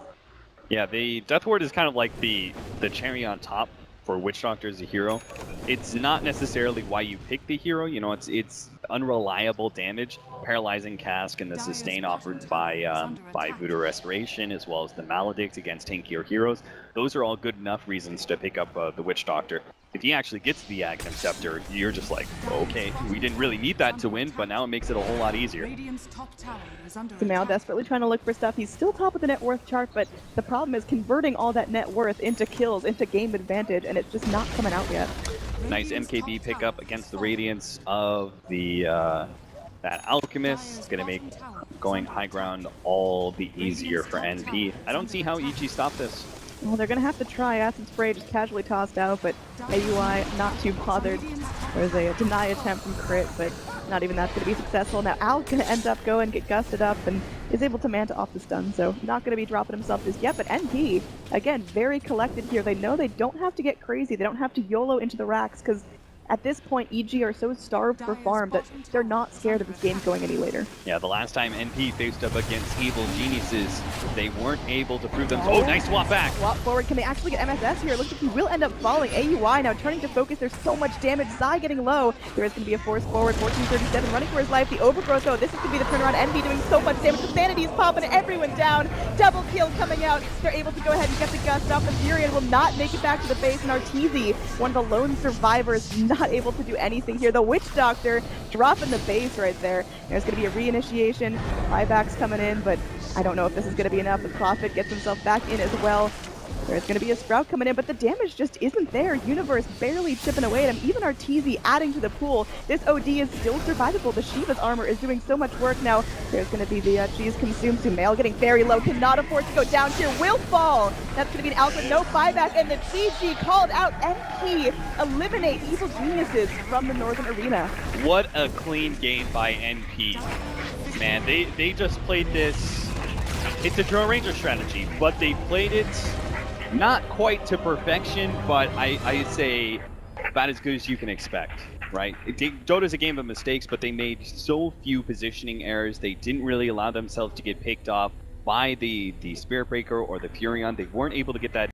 Yeah, the Death Ward is kind of like the cherry on top for Witch Doctor as a hero. It's not necessarily why you pick the hero, you know, it's unreliable damage, paralyzing cask, and the sustain offered by Voodoo Restoration, as well as the Maledict against tankier heroes. Those are all good enough reasons to pick up the Witch Doctor. If he actually gets the Aghanim Scepter, you're just like, okay, we didn't really need that to win, but now it makes it a whole lot easier. Sumail desperately trying to look for stuff. He's still top of the net worth chart, but the problem is converting all that net worth into kills, into game advantage, and it's just not coming out yet. Nice MKB pickup against the Radiance of the that Alchemist. It's going to make going high ground all the easier for NP. I don't see how EG stopped this. Well, they're going to have to try. Acid Spray just casually tossed out, but AUI not too bothered. There's a deny attempt from Crit, but not even that's going to be successful. Now Al's going to end up going, get gusted up, and is able to manta off the stun, so not going to be dropping himself just yet. But NP, again, very collected here. They know they don't have to get crazy. They don't have to YOLO into the racks, because at this point, EG are so starved for farm that they're not scared of this game going any later. Yeah, the last time NP faced up against Evil Geniuses, they weren't able to prove themselves. Oh, nice swap back. Swap forward. Can they actually get MSS here? Looks like he will end up falling. AUI now turning to focus. There's so much damage. Zai getting low. There is going to be a force forward. 1437 running for his life. The overgrowth, though. This is going to be the turnaround. NP doing so much damage. The Sanity is popping everyone down. Double kill coming out. They're able to go ahead and get the gust off. The Furion will not make it back to the base. And Arteezy, one of the lone survivors, not able to do anything here. The Witch Doctor dropping the base right there. There's going to be a reinitiation. Buybacks coming in, but I don't know if this is going to be enough. The Prophet gets himself back in as well. There's going to be a Sprout coming in, but the damage just isn't there. Universe barely chipping away at him. Even Arteezy adding to the pool. This OD is still survivable. The Shiva's armor is doing so much work now. There's going to be the cheese consumed. Sumail getting very low. Cannot afford to go down here. Will fall. That's going to be an Alpha. No buyback. And the GG called out. NP eliminate Evil Geniuses from the Northern Arena. What a clean game by NP. Man, they just played this. It's a Drow Ranger strategy, but they played it not quite to perfection, but I'd say about as good as you can expect, right? Dota's a game of mistakes, but they made so few positioning errors. They didn't really allow themselves to get picked off by the Spirit Breaker or the Furion. They weren't able to get that